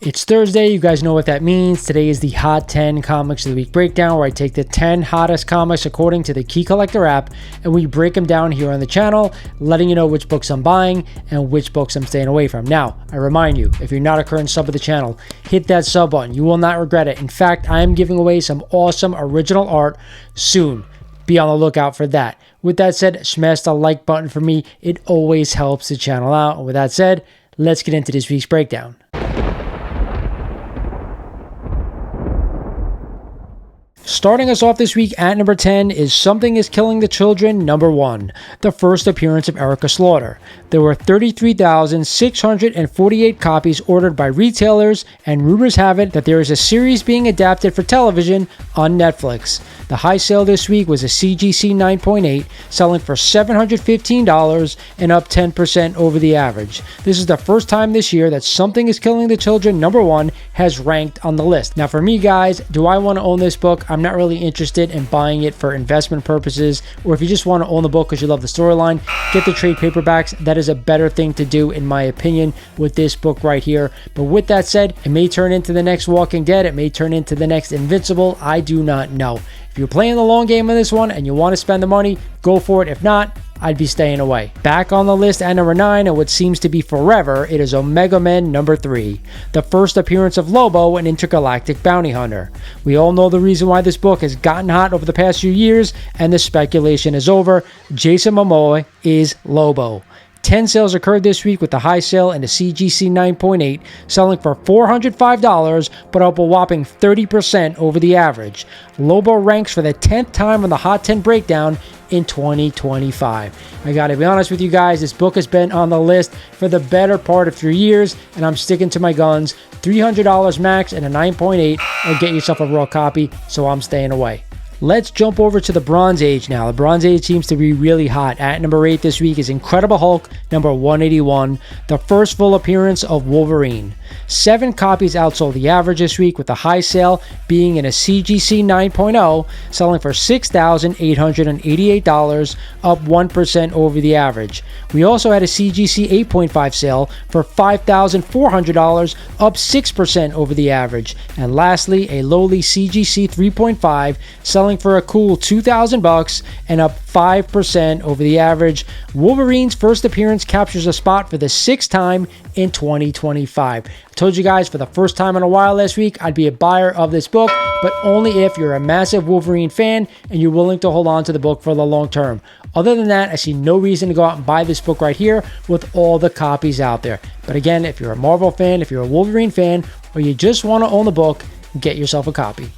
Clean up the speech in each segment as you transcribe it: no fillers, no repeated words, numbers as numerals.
It's Thursday, you guys know what that means. Today is the Hot 10 Comics of the Week breakdown, where I take the 10 hottest comics according to the Key Collector app, and we break them down here on the channel, letting you know which books I'm buying and which books I'm staying away from. Now, I remind you, if you're not a current sub of the channel, hit that sub button. You will not regret it. In fact, I am giving away some awesome original art soon. Be on the lookout for that. With that said, smash the like button for me. It always helps the channel out. And with that said, let's get into this week's breakdown. Starting us off this week at number 10 is Something is Killing the Children, number 1, the first appearance of Erica Slaughter. There were 33,648 copies ordered by retailers, and rumors have it that there is a series being adapted for television on Netflix. The high sale this week was a CGC 9.8, selling for $715 and up 10% over the average. This is the first time this year that Something is Killing the Children, number 1, has ranked on the list. Now for me, guys, do I want to own this book? I'm not really interested in buying it for investment purposes, or if you just want to own the book because you love the storyline, get the trade paperbacks. That is a better thing to do, in my opinion, with this book right here. But with that said, it may turn into the next Walking Dead, it may turn into the next Invincible, I do not know. If you're playing the long game on this one and you want to spend the money, go for it. If not, I'd be staying away. Back on the list at number 9, and what seems to be forever, it is Omega Men number 3, the first appearance of Lobo, an intergalactic bounty hunter. We all know the reason why this book has gotten hot over the past few years, and the speculation is over. Jason Momoa is Lobo. 10 sales occurred this week, with the high sale and the CGC 9.8 selling for $405, but up a whopping 30% over the average. Lobo ranks for the 10th time on the Hot 10 breakdown in 2025. I gotta be honest with you guys, this book has been on the list for the better part of 3 years, and I'm sticking to my guns. $300 max and a 9.8, or get yourself a raw copy, so I'm staying away. Let's jump over to the Bronze Age now. The Bronze Age seems to be really hot. At number 8 this week is Incredible Hulk, number 181, the first full appearance of Wolverine. 7 copies outsold the average this week, with the high sale being in a CGC 9.0, selling for $6,888, up 1% over the average. We also had a CGC 8.5 sale for $5,400, up 6% over the average. And lastly, a lowly CGC 3.5 selling for a cool $2,000 and up 5% over the average. Wolverine's first appearance captures a spot for the 6th time in 2025. I told you guys for the first time in a while last week, I'd be a buyer of this book, but only if you're a massive Wolverine fan and you're willing to hold on to the book for the long term. Other than that, I see no reason to go out and buy this book right here with all the copies out there. But again, if you're a Marvel fan, if you're a Wolverine fan, or you just want to own the book, get yourself a copy.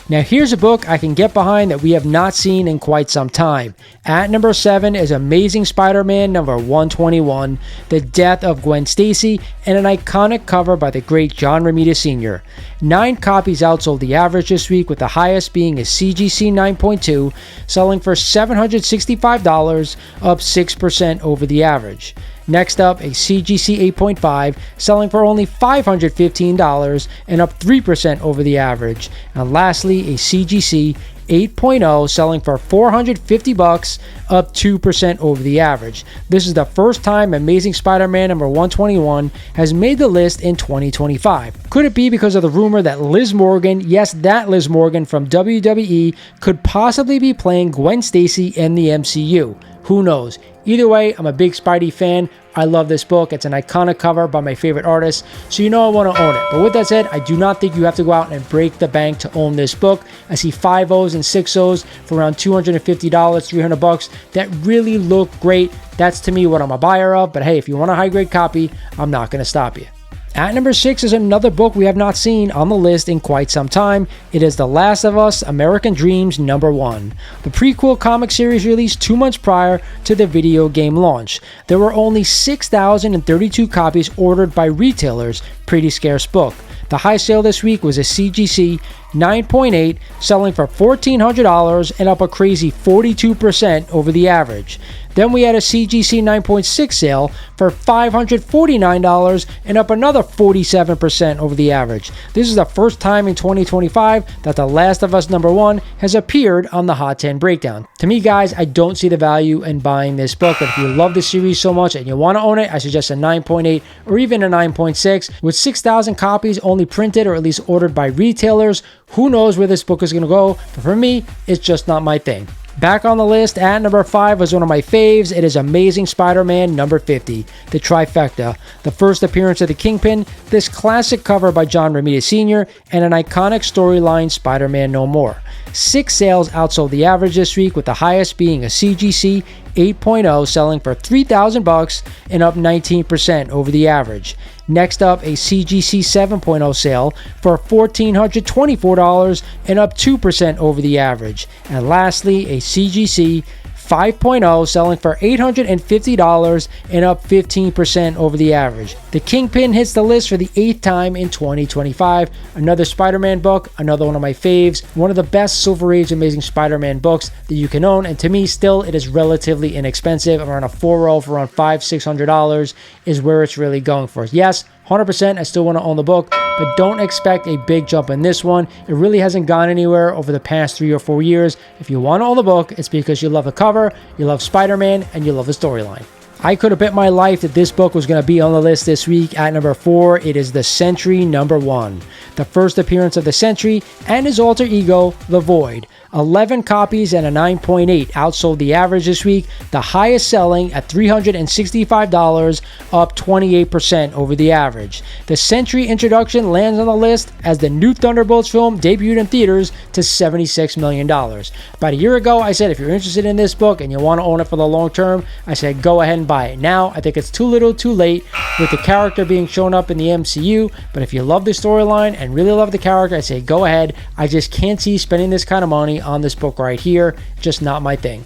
Now here's a book I can get behind that we have not seen in quite some time. At number 7 is Amazing Spider-Man number 121, The Death of Gwen Stacy, and an iconic cover by the great John Romita Sr. 9 copies outsold the average this week, with the highest being a CGC 9.2, selling for $765, up 6% over the average. Next up, a CGC 8.5 selling for only $515 and up 3% over the average. And lastly, a CGC 8.0 selling for $450, up 2% over the average. This is the first time Amazing Spider-Man number 121 has made the list in 2025. Could it be because of the rumor that Liz Morgan, yes, that Liz Morgan from WWE, could possibly be playing Gwen Stacy in the MCU? Who knows? Either way, I'm a big Spidey fan. I love this book. It's an iconic cover by my favorite artist, so you know I want to own it. But with that said, I do not think you have to go out and break the bank to own this book. I see 5.0s and 6.0s for around $250, $300 that really look great. That's to me what I'm a buyer of. But hey, if you want a high-grade copy, I'm not going to stop you. At number 6 is another book we have not seen on the list in quite some time. It is The Last of Us American Dreams number 1. The prequel comic series released 2 months prior to the video game launch. There were only 6,032 copies ordered by retailers. Pretty scarce book. The high sale this week was a CGC 9.8, selling for $1,400 and up a crazy 42% over the average. Then we had a CGC 9.6 sale for $549 and up another 47% over the average. This is the first time in 2025 that The Last of Us #1 has appeared on the Hot 10 Breakdown. To me, guys, I don't see the value in buying this book, but if you love the series so much and you want to own it, I suggest a 9.8 or even a 9.6. With 6,000 copies only printed or at least ordered by retailers, who knows where this book is going to go, but for me, it's just not my thing. Back on the list at number 5 was one of my faves. It is Amazing Spider-Man number 50, the trifecta. The first appearance of the Kingpin, this classic cover by John Romita Sr., and an iconic storyline, Spider-Man No More. 6 sales outsold the average this week, with the highest being a CGC 8.0 selling for $3,000 and up 19% over the average. Next up, a CGC 7.0 sale for $1,424 and up 2% over the average. And lastly, a CGC 5.0 selling for $850 and up 15% over the average. The Kingpin hits the list for the 8th time in 2025. Another Spider-Man book, another one of my faves, one of the best Silver Age Amazing Spider-Man books that you can own, and to me still it is relatively inexpensive. Around a 4.0 for around $500-$600 is where it's really going for. Yes, 100% I still want to own the book, but don't expect a big jump in this one. It really hasn't gone anywhere over the past 3 or 4 years. If you want to own the book, it's because you love the cover, you love Spider-Man, and you love the storyline. I could have bet my life that this book was going to be on the list this week. At number 4, it is The Sentry #1. The first appearance of the Sentry and his alter ego, The Void. 11 copies and a 9.8 outsold the average this week, the highest selling at $365, up 28% over the average. The Sentry introduction lands on the list as the new Thunderbolts film debuted in theaters to $76 million. About a year ago, I said if you're interested in this book and you want to own it for the long term, I said go ahead and buy it. Now, I think it's too little too late with the character being shown up in the MCU, but if you love the storyline and really love the character, I say go ahead. I just can't see spending this kind of money on this book right here. Just not my thing.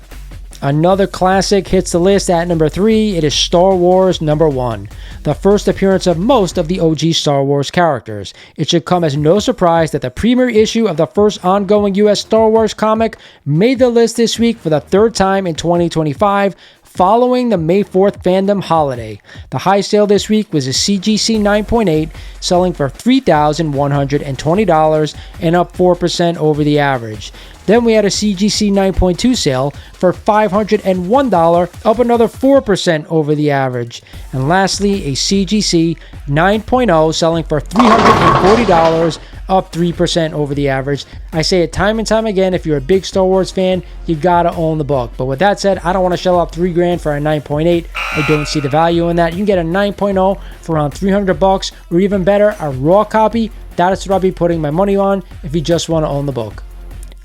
Another classic hits the list at number 3. It is Star Wars #1, the first appearance of most of the OG Star Wars characters. It should come as no surprise that the premiere issue of the first ongoing US Star Wars comic made the list this week for the 3rd time in 2025, following the May 4th fandom holiday. The high sale this week was a CGC 9.8, selling for $3,120 and up 4% over the average. Then we had a CGC 9.2 sale for $501, up another 4% over the average. And lastly, a CGC 9.0 selling for $340, up 3% over the average. I say it time and time again, if you're a big Star Wars fan, you gotta own the book. But with that said, I don't want to shell out $3,000 for a 9.8. I don't see the value in that. You can get a 9.0 for around $300, or even better, a raw copy. That is what I'll be putting my money on if you just want to own the book.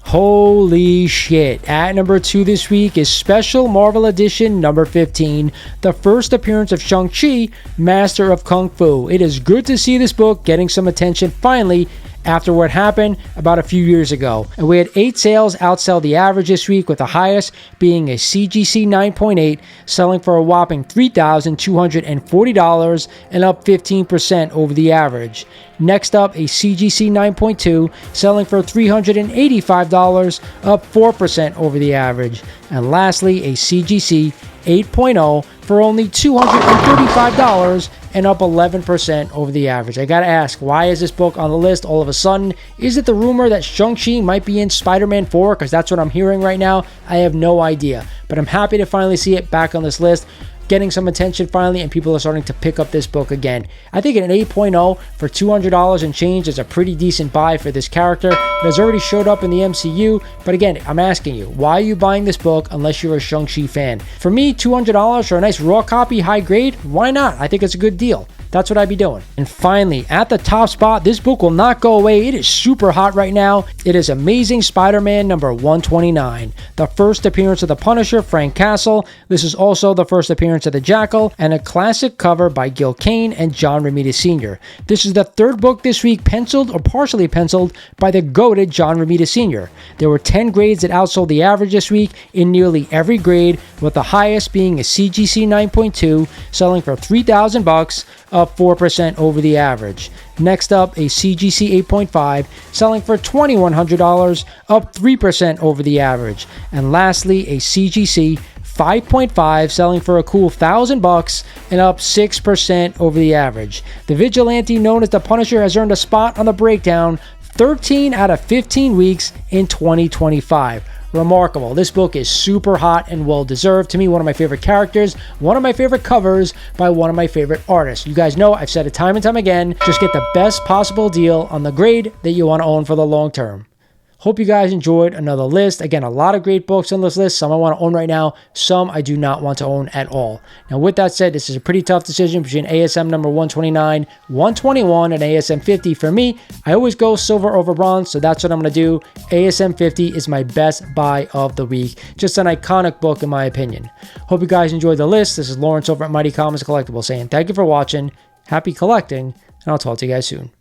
Holy shit. At number 2 this week is Special Marvel Edition number 15, the first appearance of Shang-Chi, Master of Kung Fu. It is good to see this book getting some attention finally after what happened about a few years ago. And we had 8 sales outsell the average this week, with the highest being a CGC 9.8, selling for a whopping $3,240 and up 15% over the average. Next up, a CGC 9.2, selling for $385, up 4% over the average. And lastly, a CGC 8.0 for only $235 and up 11% over the average. I gotta ask, why is this book on the list all of a sudden? Is it the rumor that Shang-Chi might be in Spider-Man 4? Because that's what I'm hearing right now. I have no idea. But I'm happy to finally see it back on this list, getting some attention finally, and people are starting to pick up this book again. I think an 8.0 for $200 and change is a pretty decent buy for this character. It has already showed up in the MCU, but again, I'm asking you, why are you buying this book unless you're a Shang-Chi fan? For me, $200 for a nice raw copy, high grade, why not? I think it's a good deal. That's what I'd be doing. And finally, at the top spot, this book will not go away. It is super hot right now. It is Amazing Spider-Man number 129, the first appearance of the Punisher, Frank Castle. This is also the first appearance of the Jackal, and a classic cover by Gil Kane and John Romita Sr. This is the 3rd book this week penciled or partially penciled by the goated John Romita Sr. There were 10 grades that outsold the average this week in nearly every grade, with the highest being a CGC 9.2 selling for $3,000, up 4% over the average. Next up, a CGC 8.5 selling for $2,100, up 3% over the average. And lastly, a CGC 5.5 selling for a cool $1,000 and up 6% over the average. The vigilante known as the Punisher has earned a spot on the breakdown 13 out of 15 weeks in 2025. Remarkable. This book is super hot and well deserved. To me, one of my favorite characters, one of my favorite covers by one of my favorite artists. You guys know I've said it time and time again, just get the best possible deal on the grade that you want to own for the long term. Hope you guys enjoyed another list. Again, a lot of great books on this list. Some I want to own right now. Some I do not want to own at all. Now, with that said, this is a pretty tough decision between ASM number 129, 121, and ASM 50. For me, I always go silver over bronze, so that's what I'm going to do. ASM 50 is my best buy of the week. Just an iconic book, in my opinion. Hope you guys enjoyed the list. This is Lawrence over at Mighty Comics Collectibles saying thank you for watching, happy collecting, and I'll talk to you guys soon.